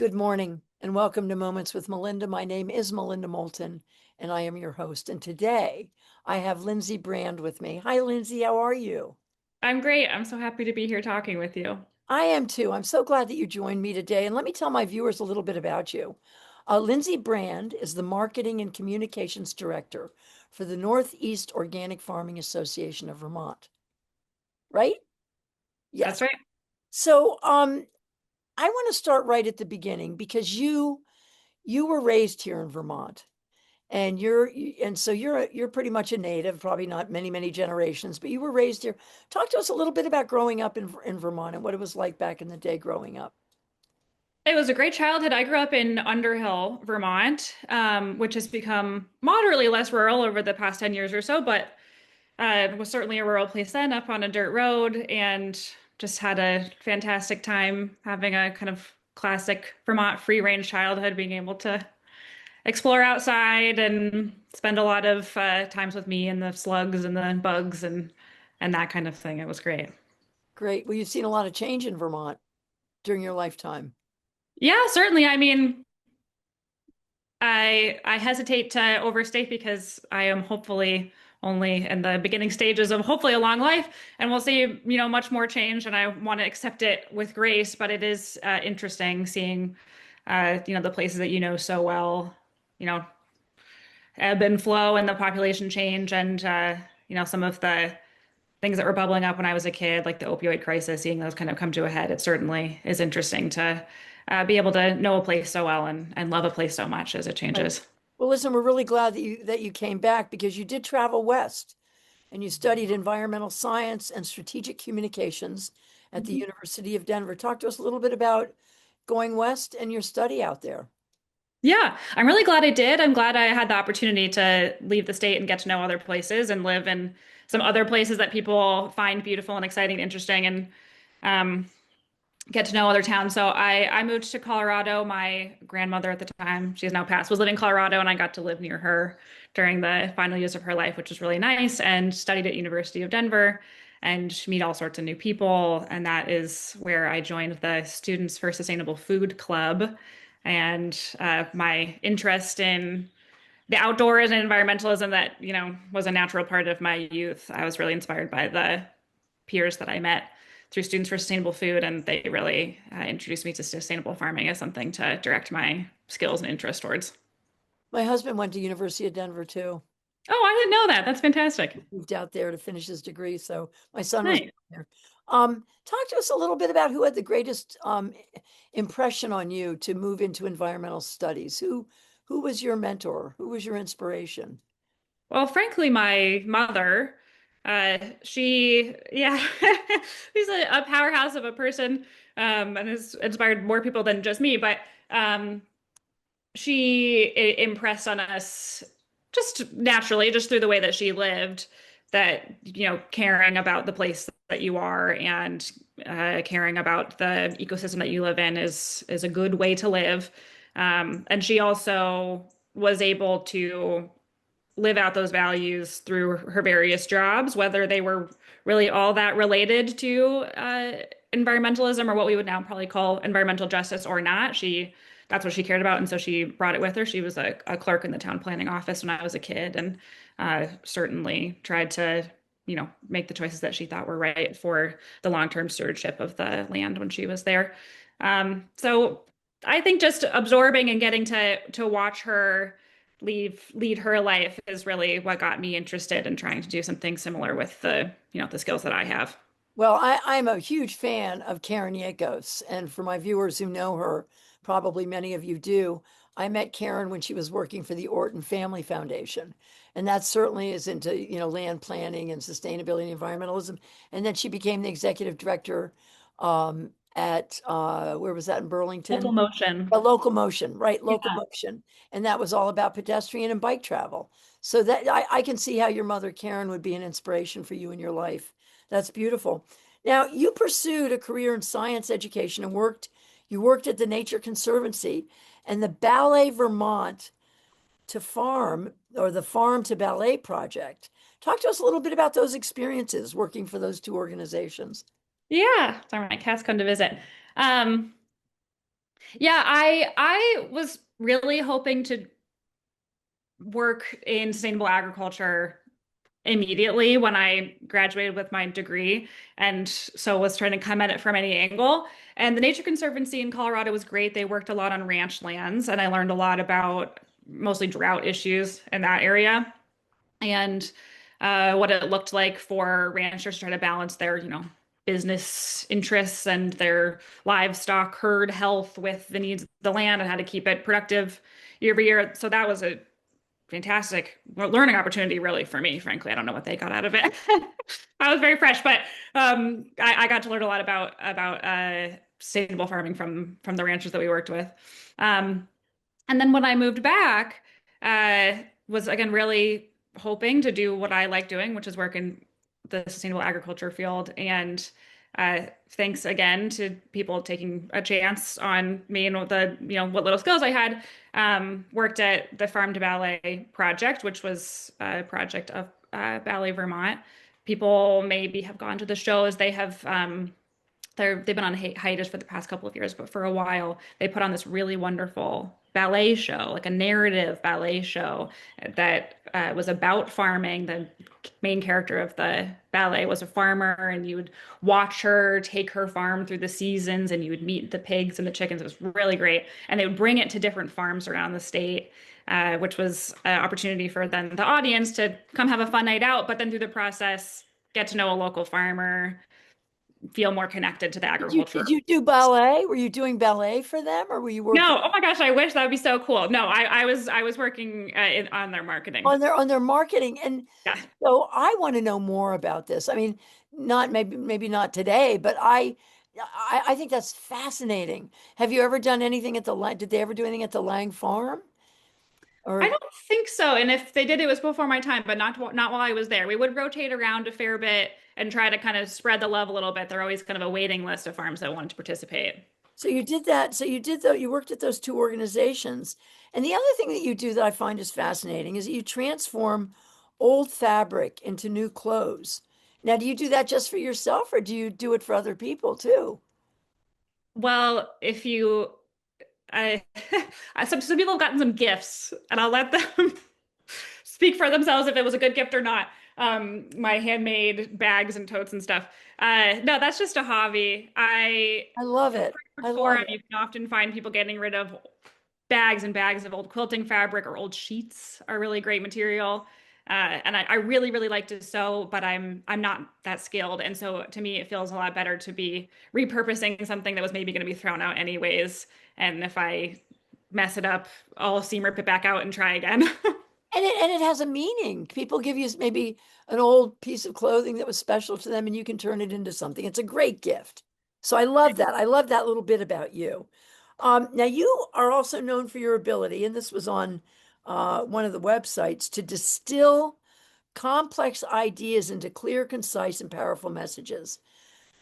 Good morning and welcome to Moments with Melinda. My name is Melinda Moulton and I am your host. And today I have Lindsey Brand with me. Hi, Lindsey. How are you? I'm great. I'm so happy to be here talking with you. I am too. I'm so glad that you joined me today. And let me tell my viewers a little bit about you. Lindsey Brand is the Marketing and Communications Director for the Northeast Organic Farming Association of Vermont, right? That's Yes. right. So I want to start right at the beginning because you were raised here in Vermont. And so you're pretty much a native, probably not many generations, but you were raised here. Talk to us a little bit about growing up in Vermont and what it was like back in the day growing up. It was a great childhood. I grew up in Underhill, Vermont, which has become moderately less rural over the past 10 years or so, but it was certainly a rural place then, up on a dirt road, and just had a fantastic time having a kind of classic Vermont free-range childhood, being able to explore outside and spend a lot of times with me and the slugs and the bugs and that kind of thing. It was great. Great. Well, you've seen a lot of change in Vermont during your lifetime. Yeah, certainly. I mean, I hesitate to overstate because I am hopefully only in the beginning stages of hopefully a long life, and we'll see, much more change, and I want to accept it with grace, but it is interesting seeing, the places that you know so well, you know, ebb and flow and the population change and, some of the things that were bubbling up when I was a kid, like the opioid crisis, seeing those kind of come to a head. It certainly is interesting to be able to know a place so well and love a place so much as it Right. changes. Well, listen, we're really glad that you came back because you did travel west and you studied environmental science and strategic communications at the Mhm. University of Denver. Talk to us a little bit about going west and your study out there. Yeah, I'm really glad I did. I'm glad I had the opportunity to leave the state and get to know other places and live in some other places that people find beautiful and exciting and interesting and um, get to know other towns. So I moved to Colorado. My grandmother at the time, she has now passed, was living in Colorado, and I got to live near her during the final years of her life, which was really nice, and studied at University of Denver and meet all sorts of new people. And that is where I joined the Students for Sustainable Food Club. And my interest in the outdoors and environmentalism that, was a natural part of my youth. I was really inspired by the peers that I met through Students for Sustainable Food, and they really introduced me to sustainable farming as something to direct my skills and interest towards. My husband went to University of Denver too. Oh, I didn't know that. That's fantastic. Moved out there to finish his degree. So my son was Nice. there. Talk to us a little bit about who had the greatest impression on you to move into environmental studies. Who was your mentor? Who was your inspiration? Well, frankly, my mother, yeah, she's a powerhouse of a person, and has inspired more people than just me. But impressed on us just naturally, just through the way that she lived, that, caring about the place that you are and caring about the ecosystem that you live in is a good way to live. And she also was able to live out those values through her various jobs, whether they were really all that related to environmentalism or what we would now probably call environmental justice or not. That's what she cared about, and so she brought it with her. She was a clerk in the town planning office when I was a kid, and certainly tried to, make the choices that she thought were right for the long-term stewardship of the land when she was there. So I think just absorbing and getting to watch her lead her life is really what got me interested in trying to do something similar with the skills that I have. Well, I'm a huge fan of Karen Yakos. And for my viewers who know her, probably many of you do, I met Karen when she was working for the Orton Family Foundation. And that certainly is into, land planning and sustainability and environmentalism. And then she became the executive director at, where was that in Local Burlington? motion. A locomotion, right? Yeah. Locomotion. And that was all about pedestrian and bike travel. So that I can see how your mother, Karen, would be an inspiration for you in your life. That's beautiful. Now, you pursued a career in science education and you worked at the Nature Conservancy and the Ballet Vermont to Farm or the Farm to Ballet project. Talk to us a little bit about those experiences working for those two organizations. Yeah. Sorry, my cat's come to visit. Um, Yeah, I was really hoping to work in sustainable agriculture immediately when I graduated with my degree, and so was trying to come at it from any angle. And the Nature Conservancy in Colorado was great. They worked a lot on ranch lands, and I learned a lot about mostly drought issues in that area and what it looked like for ranchers to try to balance their, business interests and their livestock herd health with the needs of the land and how to keep it productive year over year. So that was a fantastic learning opportunity, really, for me. Frankly, I don't know what they got out of it. I was very fresh, but I got to learn a lot about sustainable farming from the ranchers that we worked with. Um, and then when I moved back, was again really hoping to do what I like doing, which is work in the sustainable agriculture field. And thanks again to people taking a chance on me and what little skills I had. Worked at the Farm to Ballet project, which was a project of Ballet Vermont. People maybe have gone to the shows. They've been on hiatus for the past couple of years, but for a while they put on this really wonderful ballet show, like a narrative ballet show that was about farming. The main character of the ballet was a farmer, and you would watch her take her farm through the seasons, and you would meet the pigs and the chickens. It was really great, and they would bring it to different farms around the state. Which was an opportunity for then the audience to come have a fun night out, but then through the process, get to know a local farmer, feel more connected to the Did agriculture. you do ballet? Were you doing ballet for them, or were you working No, oh my gosh, I wish that would be so cool. No, I was working on their marketing. on their marketing? And Yeah. so I want to know more about this. I mean, not maybe not today, but I think that's fascinating. Have you ever done anything at the Lang? Did they ever do anything at the Lang farm? I Or don't think so. And if they did, it was before my time, but not while I was there. We would rotate around a fair bit and try to kind of spread the love a little bit. There are always kind of a waiting list of farms that wanted to participate. so you did that. So you did though, you worked at those two organizations. And the other thing that you do that I find is fascinating is that you transform old fabric into new clothes. Now, do you do that just for yourself or do you do it for other people too? Well, if you, I, some people have gotten some gifts, and I'll let them speak for themselves if it was a good gift or not. My handmade bags and totes and stuff. No, that's just a hobby. I love it. I love Forum, it. you can often find people getting rid of bags and bags of old quilting fabric, or old sheets are really great material. And I really, really like to sew, but I'm not that skilled. And so to me, it feels a lot better to be repurposing something that was maybe going to be thrown out anyways. And if I mess it up, I'll seam rip it back out and try again. And it has a meaning. People give you maybe an old piece of clothing that was special to them and you can turn it into something. It's a great gift. So I love that. I love that little bit about you. Now you are also known for your ability, and this was on one of the websites, to distill complex ideas into clear, concise, and powerful messages.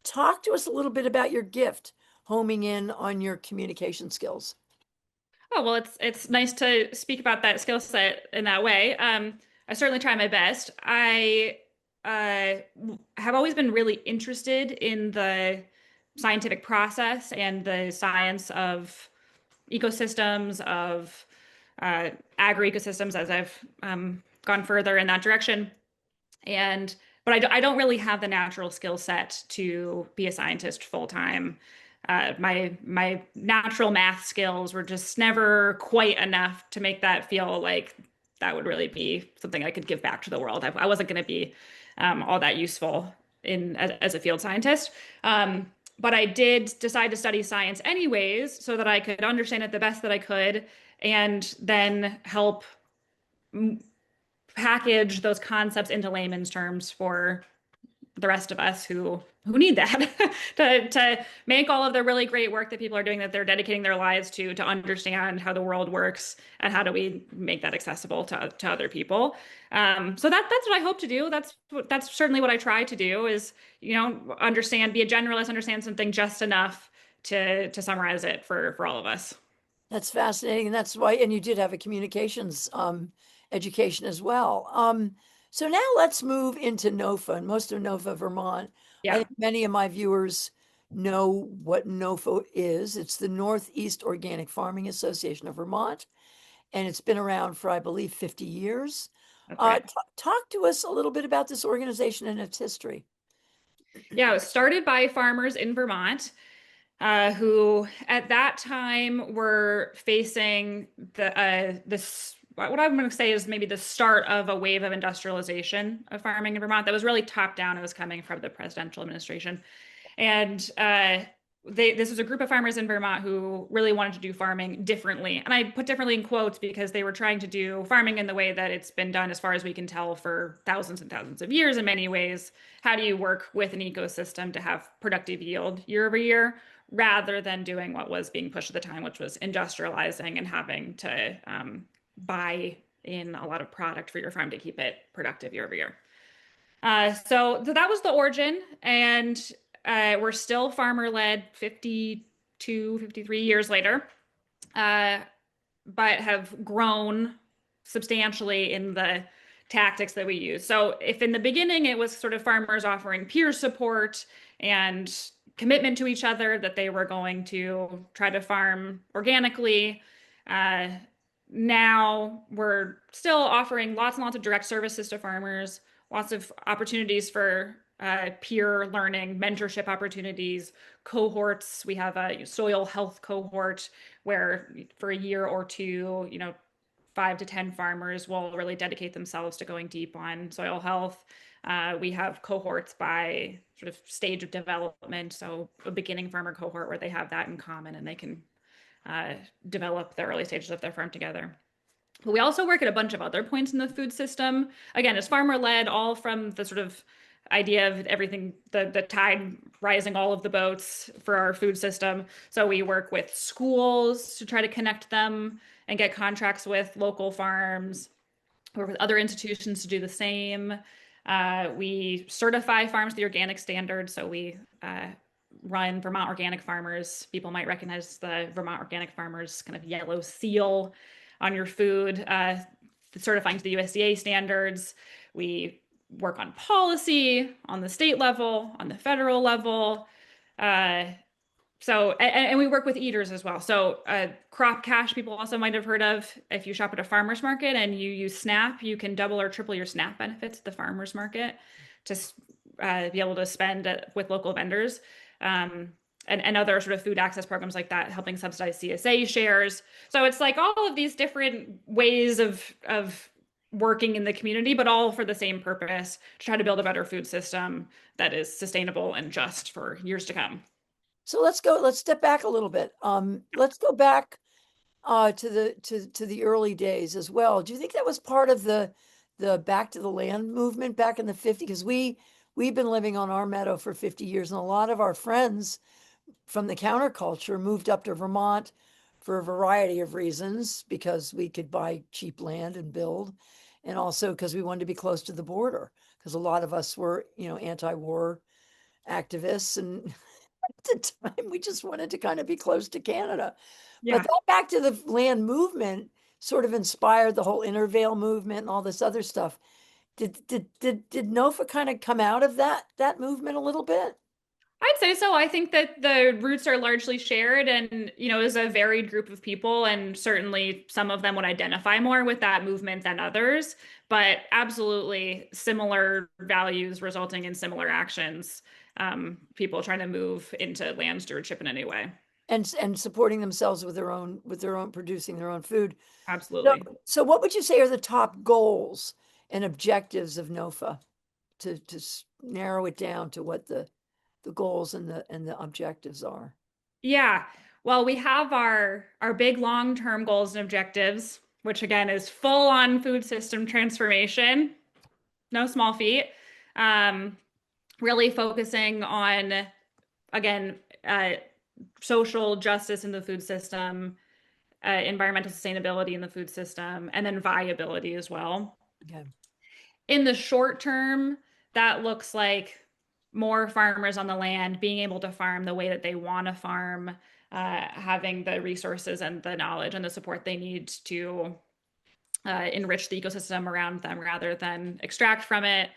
Talk to us a little bit about your gift, homing in on your communication skills. Oh, well, it's nice to speak about that skill set in that way. I certainly try my best. I have always been really interested in the scientific process and the science of ecosystems, of agri-ecosystems as I've gone further in that direction. And but I don't really have the natural skill set to be a scientist full time. My natural math skills were just never quite enough to make that feel like that would really be something I could give back to the world. I wasn't going to be all that useful in as a field scientist. But I did decide to study science anyways, so that I could understand it the best that I could, and then help package those concepts into layman's terms for the rest of us who need that to make all of the really great work that people are doing, that they're dedicating their lives to understand how the world works and how do we make that accessible to other people. So that's what I hope to do. That's certainly what I try to do is, understand, be a generalist, understand something just enough to summarize it for all of us. That's fascinating. And that's why, and you did have a communications education as well. So now let's move into NOFA and most of NOFA Vermont. I Yeah. think many of my viewers know what NOFA is. It's the Northeast Organic Farming Association of Vermont, and it's been around for, I believe, 50 years. That's right. Talk to us a little bit about this organization and its history. Yeah, it was started by farmers in Vermont, who at that time were facing this what I'm going to say is maybe the start of a wave of industrialization of farming in Vermont that was really top down. It was coming from the presidential administration, and this was a group of farmers in Vermont who really wanted to do farming differently. And I put differently in quotes because they were trying to do farming in the way that it's been done, as far as we can tell, for thousands and thousands of years in many ways. How do you work with an ecosystem to have productive yield year over year, rather than doing what was being pushed at the time, which was industrializing and having to buy in a lot of product for your farm to keep it productive year over year. So that was the origin, and we're still farmer led 52, 53 years later, uh, but have grown substantially in the tactics that we use. So, if in the beginning it was sort of farmers offering peer support and commitment to each other that they were going to try to farm organically, uh, now we're still offering lots and lots of direct services to farmers, lots of opportunities for peer learning, mentorship opportunities, cohorts. We have a soil health cohort where for a year or two, 5 to 10 farmers will really dedicate themselves to going deep on soil health. We have cohorts by sort of stage of development. So a beginning farmer cohort where they have that in common and they can develop the early stages of their farm together. But we also work at a bunch of other points in the food system. Again, it's farmer led, all from the sort of idea of everything, the tide rising all of the boats for our food system. So we work with schools to try to connect them and get contracts with local farms, work with other institutions to do the same. We certify farms to the organic standard. So we run Vermont Organic Farmers. People might recognize the Vermont Organic Farmers kind of yellow seal on your food, certifying to the USDA standards. We work on policy on the state level, on the federal level. And we work with eaters as well. So crop cash, people also might have heard of. If you shop at a farmer's market and you use SNAP, you can double or triple your SNAP benefits at the farmer's market to be able to spend with local vendors. And other sort of food access programs like that, helping subsidize CSA shares. So it's like all of these different ways of working in the community, but all for the same purpose, to try to build a better food system that is sustainable and just for years to come. So let's step back a little bit. Let's go back to the early days as well. Do you think that was part of the back to the land movement back in the 50s? Because we've been living on our meadow for 50 years, and a lot of our friends from the counterculture moved up to Vermont for a variety of reasons, because we could buy cheap land and build, and also because we wanted to be close to the border, because a lot of us were, anti-war activists, and at the time we just wanted to kind of be close to Canada. But Yeah. that back to the land movement sort of inspired the whole Intervale movement and all this other stuff. Did NOFA kind of come out of that movement a little bit? I'd say so. I think that the roots are largely shared, and is a varied group of people, and certainly some of them would identify more with that movement than others, but absolutely similar values resulting in similar actions. People trying to move into land stewardship in any way. And supporting themselves with their own producing their own food. So, Absolutely. so what would you say are the top goals and objectives of NOFA, to narrow it down to what the goals and the objectives are? Yeah. Well, we have our big long-term goals and objectives, which again is full on food system transformation. No small feat. Um, really focusing on, again, social justice in the food system, environmental sustainability in the food system, and then viability as well. Okay. In the short term, that looks like more farmers on the land being able to farm the way that they want to farm, having the resources and the knowledge and the support they need to enrich the ecosystem around them rather than extract from it.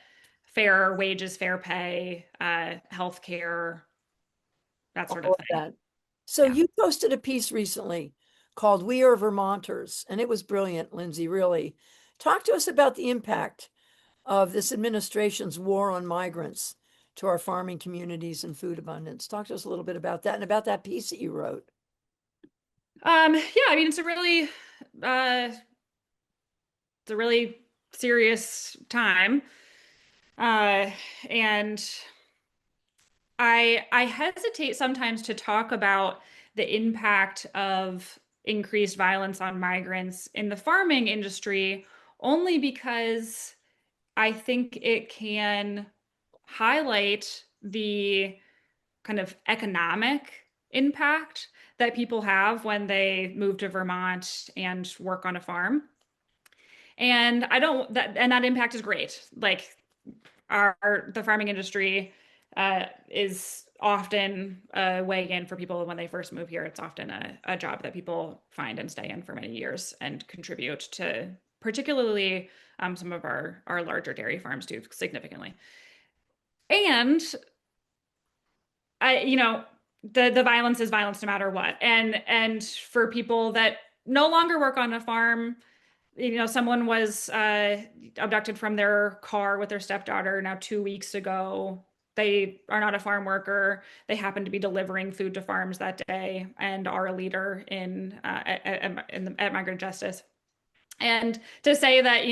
Fair wages, fair pay, health care, that sort of All of thing. that. So Yeah. you posted a piece recently called "We Are Vermonters," and it was brilliant, Lindsey, really. Talk to us about the impact of this administration's war on migrants to our farming communities and food abundance. Talk to us a little bit about that and about that piece that you wrote. Yeah, I mean, uh, it's a really serious time. Uh, and I hesitate sometimes to talk about the impact of increased violence on migrants in the farming industry only because I think it can highlight the kind of economic impact that people have when they move to Vermont and work on a farm. And I don't that and that impact is great. Like our the farming industry is often a way in for people when they first move here. It's often a job that people find and stay in for many years and contribute to particularly some of our larger dairy farms do significantly. And the violence is violence no matter what. And for people that no longer work on a farm, someone was abducted from their car with their stepdaughter now 2 weeks ago. They are not a farm worker. They happen to be delivering food to farms that day and are a leader at Migrant Justice. And to say that,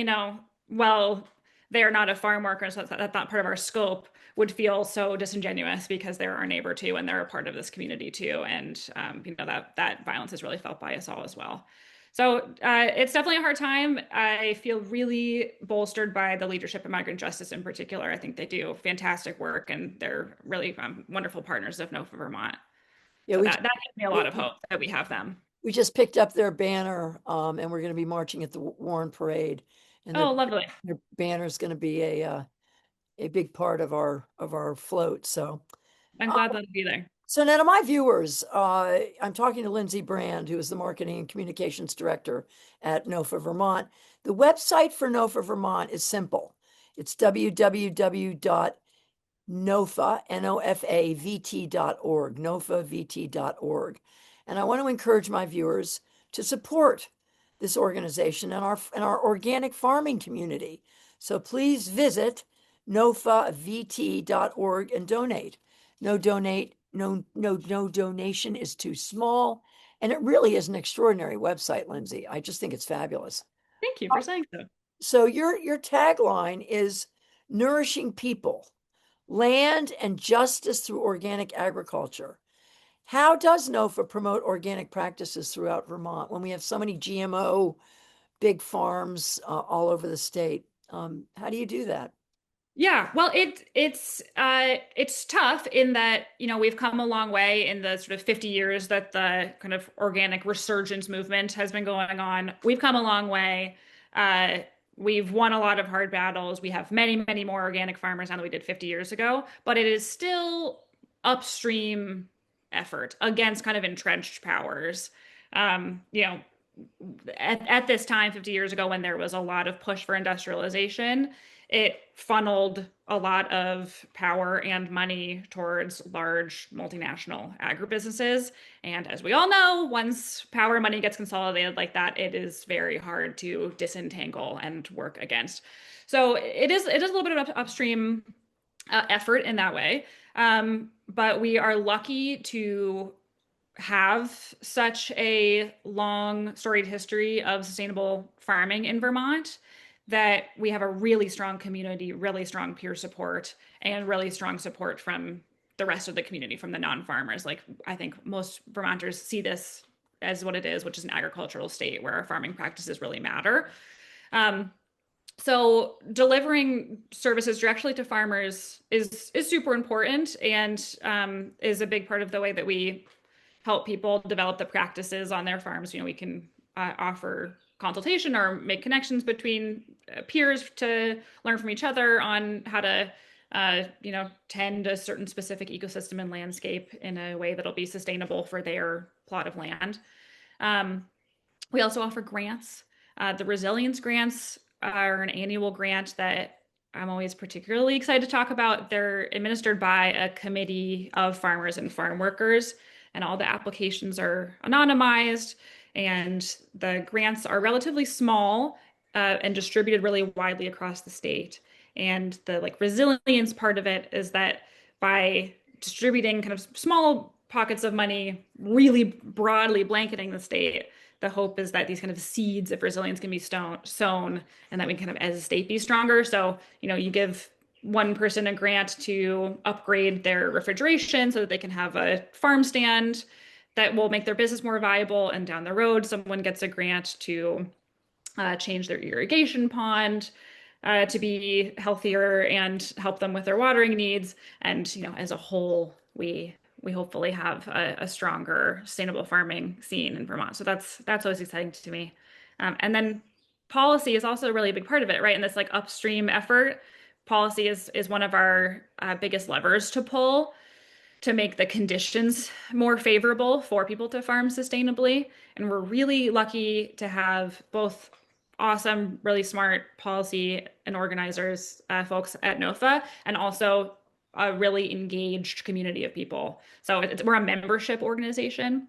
well, they are not a farm worker, so that's not part of our scope, would feel so disingenuous because they're our neighbor too, and they're a part of this community too. And that violence is really felt by us all as well. So it's definitely a hard time. I feel really bolstered by the leadership of Migrant Justice in particular. I think they do fantastic work, and they're really wonderful partners of NOFA Vermont. Yeah, So we that gives me a lot of hope that we have them. we just picked up their banner, and we're going to be marching at the Warren Parade, and Oh, lovely. their banner is going to be a big part of our float. So, I'm uh, glad that'll be there. so now to my viewers, I'm talking to Lindsey Brand, who is the marketing and communications director at NOFA Vermont. The website for NOFA Vermont is simple. It's www.nofa, NOFAVT.org, NOFAVT.org. And I want to encourage my viewers to support this organization and our organic farming community. So please visit NOFAVT.org and donate. No donation is too small. And it really is an extraordinary website, Lindsey. I just think it's fabulous. Thank you for saying so. So your tagline is nourishing people, land and justice through organic agriculture. How does NOFA promote organic practices throughout Vermont when we have so many GMO big farms all over the state? How do you do that? Yeah, well, it's tough in that, we've come a long way in the sort of 50 years that the kind of organic resurgence movement has been going on. We've come a long way. Uh, we've won a lot of hard battles. We have many, many more organic farmers now than we did 50 years ago, but it is still upstream effort against kind of entrenched powers. Um, you know, at this time 50 years ago when there was a lot of push for industrialization, it funneled a lot of power and money towards large multinational agribusinesses. And as we all know, once power and money gets consolidated like that, it is very hard to disentangle and work against. So it is a little bit of upstream effort in that way. But we are lucky to have such a long storied history of sustainable farming in Vermont that we have a really strong community, really strong peer support, and really strong support from the rest of the community, from the non-farmers. Like, I think most Vermonters see this as what it is, which is an agricultural state where our farming practices really matter. Um, so delivering services directly to farmers is super important and is a big part of the way that we help people develop the practices on their farms. We can offer consultation or make connections between peers to learn from each other on how to, tend a certain specific ecosystem and landscape in a way that'll be sustainable for their plot of land. Um, we also offer grants. The resilience grants are an annual grant that I'm always particularly excited to talk about. They're administered by a committee of farmers and farm workers, and all the applications are anonymized, and the grants are relatively small and distributed really widely across the state. And the like resilience part of it is that by distributing kind of small pockets of money, really broadly blanketing the state, the hope is that these kind of seeds of resilience can be sown and that we can kind of, as a state, be stronger. So, you give one person a grant to upgrade their refrigeration so that they can have a farm stand that will make their business more viable. And down the road, someone gets a grant to change their irrigation pond to be healthier and help them with their watering needs. And as a whole, we hopefully have a stronger sustainable farming scene in Vermont. So that's always exciting to me. And then policy is also a really big part of it, right? And this like upstream effort, policy is one of our biggest levers to pull to make the conditions more favorable for people to farm sustainably. And we're really lucky to have both awesome, really smart policy and organizers, folks at NOFA, and also a really engaged community of people. So we're a membership organization.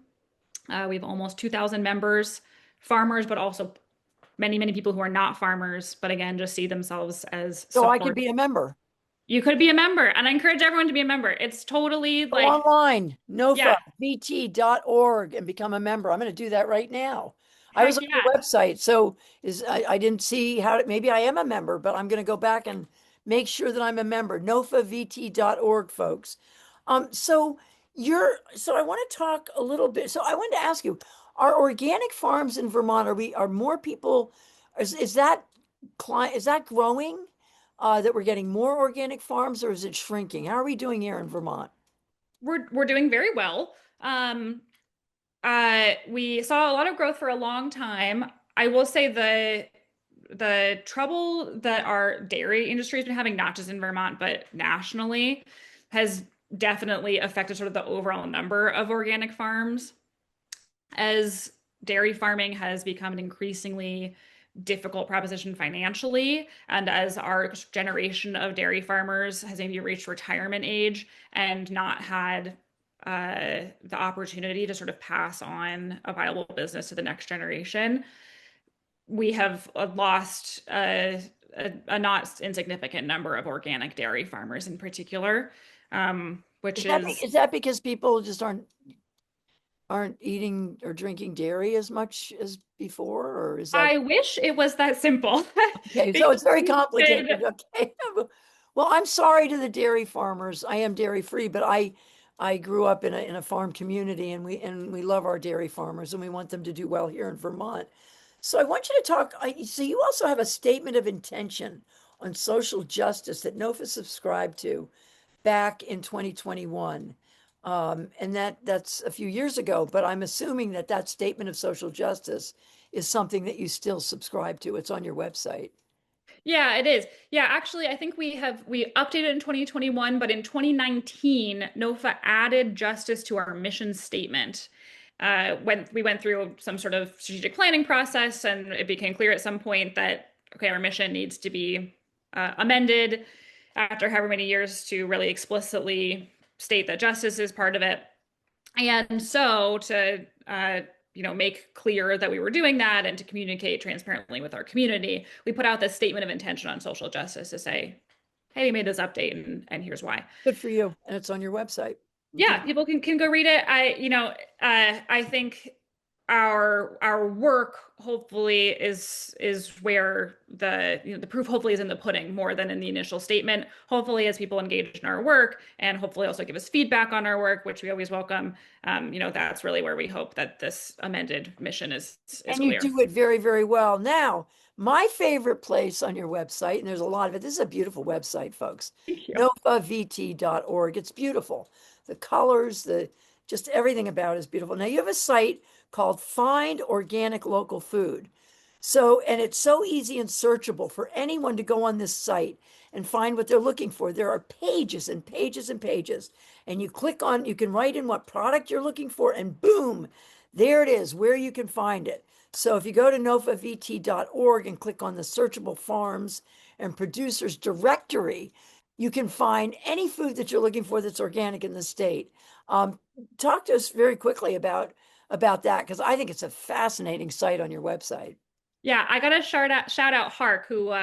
We have almost 2,000 members, farmers, but also many, many people who are not farmers, but again, just see themselves as So I could support. be a member. You could be a member, and I encourage everyone to be a member. It's totally Go like, online, yeah, NOFA-VT.org, and become a member. I'm going to do that right now. I was heck on your yeah. website, so I didn't see how maybe I am a member, but I'm going to go back and make sure that I'm a member. NOFA-VT.org, folks. So so I want to talk a little bit. So I wanted to ask you, are organic farms in Vermont, are more people, is that is that growing? That we're getting more organic farms, or is it shrinking? How are we doing here in Vermont? We're doing very well. We saw a lot of growth for a long time. I will say the trouble that our dairy industry has been having, not just in Vermont, but nationally, has definitely affected sort of the overall number of organic farms. As dairy farming has become an increasingly difficult proposition financially, and as our generation of dairy farmers has maybe reached retirement age and not had the opportunity to sort of pass on a viable business to the next generation, we have lost a not insignificant number of organic dairy farmers in particular, which is Is that because people just aren't eating or drinking dairy as much as before, or is that I wish it was that simple. okay? So Because it's very we complicated. did. Okay. Well, I'm sorry to the dairy farmers. I am dairy free, but I grew up in a farm community, and we love our dairy farmers, and we want them to do well here in Vermont. So I want you to talk. So you also have a statement of intention on social justice that NOFA subscribed to back in 2021. And that's a few years ago, but I'm assuming that that statement of social justice is something that you still subscribe to. It's on your website. Yeah, it is. Yeah, actually, I think we updated in 2021, but in 2019, NOFA added justice to our mission statement. When we went through some sort of strategic planning process, and it became clear at some point that okay, our mission needs to be amended after however many years to really explicitly state that justice is part of it. And so to make clear that we were doing that and to communicate transparently with our community, we put out this statement of intention on social justice to say, hey, we made this update and here's why. Good for you. And it's on your website. Yeah, people can go read it. I think our work hopefully is where the proof hopefully is in the pudding more than in the initial statement. Hopefully, as people engage in our work and hopefully also give us feedback on our work, which we always welcome, that's really where we hope that this amended mission is And you clear. do it very, very well. Now, my favorite place on your website, and there's a lot of it, this is a beautiful website, folks. Thank you. NOFAVT.org. It's beautiful. The colors, just everything about it is beautiful. Now you have a site called Find Organic Local Food. So, and it's so easy and searchable for anyone to go on this site and find what they're looking for. There are pages and pages and pages. And you click on, you can write in what product you're looking for, and boom, there it is, where you can find it. So if you go to NOFA-VT.org and click on the searchable farms and producers directory, you can find any food that you're looking for that's organic in the state. Talk to us very quickly about that, because I think it's a fascinating site on your website. Yeah, I gotta shout out Hark, who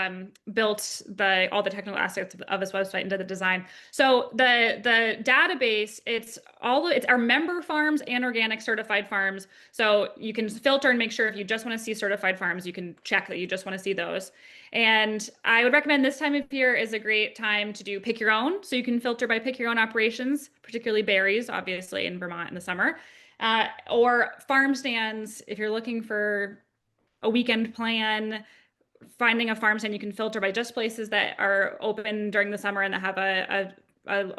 built the all the technical aspects of his website into the design. So the database, it's our member farms and organic certified farms. So you can filter and make sure if you just want to see certified farms, you can check that you just want to see those. And I would recommend this time of year is a great time to do pick your own. So you can filter by pick your own operations, particularly berries, obviously in Vermont in the summer, or farm stands if you're looking for a weekend plan, finding a farm stand you can filter by just places that are open during the summer and that have a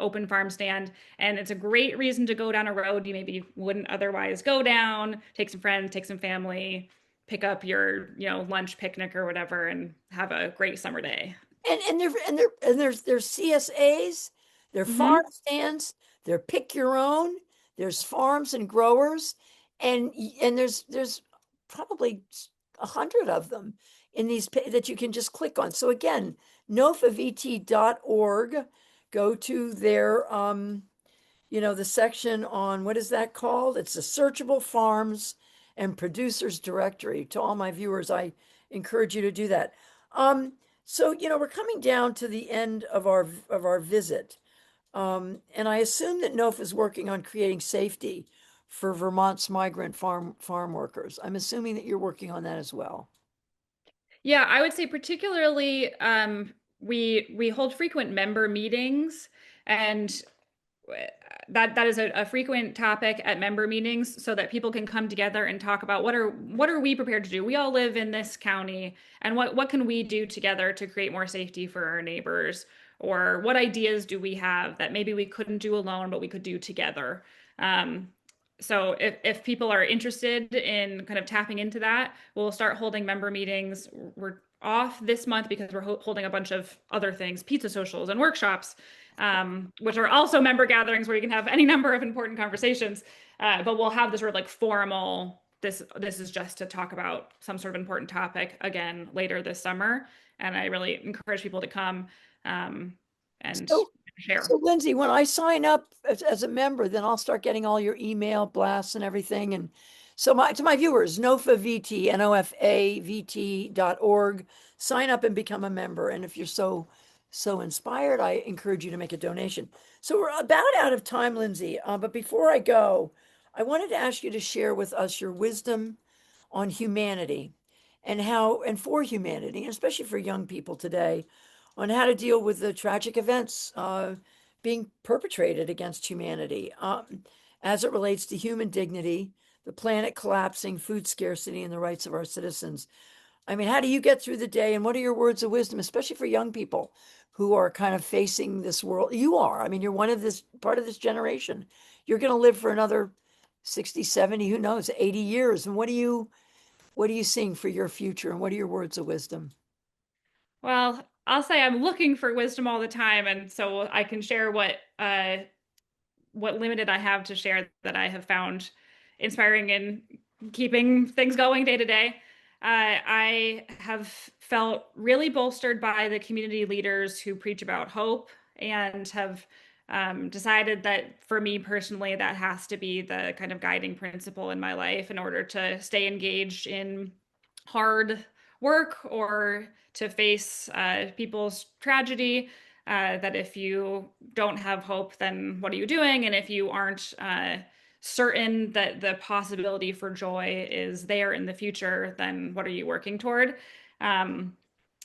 open farm stand. And it's a great reason to go down a road you maybe wouldn't otherwise go down, take some friends, take some family, pick up your, lunch picnic or whatever, and have a great summer day. And there's CSAs, there are farm Hmm. stands, there pick your own, there's farms and growers, and there's probably 100 of them in these that you can just click on. So again, NOFAVT.org, go to their the section on, what is that called? It's the searchable farms and producers directory. To all my viewers, I encourage you to do that. So we're coming down to the end of our visit. And I assume that NOFA is working on creating safety for Vermont's migrant farm workers. I'm assuming that you're working on that as well. Yeah, I would say particularly we hold frequent member meetings, and that is a frequent topic at member meetings so that people can come together and talk about what are we prepared to do. We all live in this county, and what can we do together to create more safety for our neighbors, or what ideas do we have that maybe we couldn't do alone but we could do together. So if people are interested in kind of tapping into that, we'll start holding member meetings. We're off this month because we're holding a bunch of other things, pizza socials and workshops, which are also member gatherings where you can have any number of important conversations. But we'll have this sort of like formal, this is just to talk about some sort of important topic again later this summer. And I really encourage people to come and So, share. so Lindsay, when I sign up as a member, then I'll start getting all your email blasts and everything. And so to my viewers, NOFA-VT, NOFAVT.org, sign up and become a member. And if you're so inspired, I encourage you to make a donation. So we're about out of time, Lindsay. But before I go, I wanted to ask you to share with us your wisdom on humanity and for humanity, and especially for young people today, on how to deal with the tragic events being perpetrated against humanity as it relates to human dignity, the planet collapsing, food scarcity, and the rights of our citizens. I mean, how do you get through the day, and what are your words of wisdom, especially for young people who are kind of facing this world? You are. I mean, you're one of this part of this generation. You're going to live for another 60, 70, who knows, 80 years. And what are you seeing for your future, and what are your words of wisdom? Well, I'll say I'm looking for wisdom all the time, and so I can share what limited I have to share that I have found inspiring in keeping things going day to day. I have felt really bolstered by the community leaders who preach about hope and have decided that for me personally, that has to be the kind of guiding principle in my life in order to stay engaged in hard work or to face people's tragedy. That if you don't have hope, then what are you doing? And if you aren't certain that the possibility for joy is there in the future, then what are you working toward?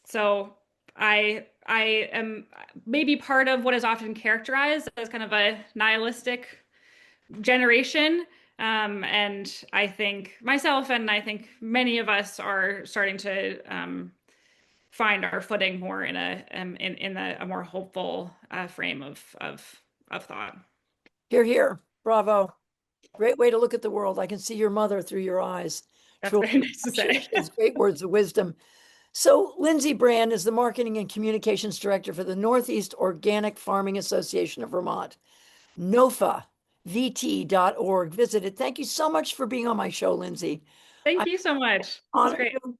So I am maybe part of what is often characterized as kind of a nihilistic generation. And I think myself and I think many of us are starting to find our footing more in a more hopeful frame of thought. Here, here. Bravo. Great way to look at the world. I can see your mother through your eyes. That's Truly, very nice to she say. has great words of wisdom. So, Lindsey Brand is the Marketing and Communications Director for the Northeast Organic Farming Association of Vermont, NOFA. NOFA-VT.org. Visit it. Thank you so much for being on my show, Lindsey. I Thank you so much. This is honor great. you.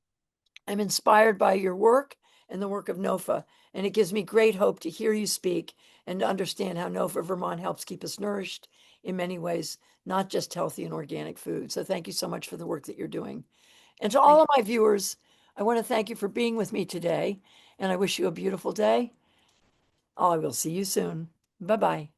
I'm inspired by your work and the work of NOFA, and it gives me great hope to hear you speak and to understand how NOFA Vermont helps keep us nourished in many ways, not just healthy and organic food. So thank you so much for the work that you're doing. And to all Thank of my viewers, I want to thank you for being with me today, and I wish you a beautiful day. I will see you soon. Bye-bye.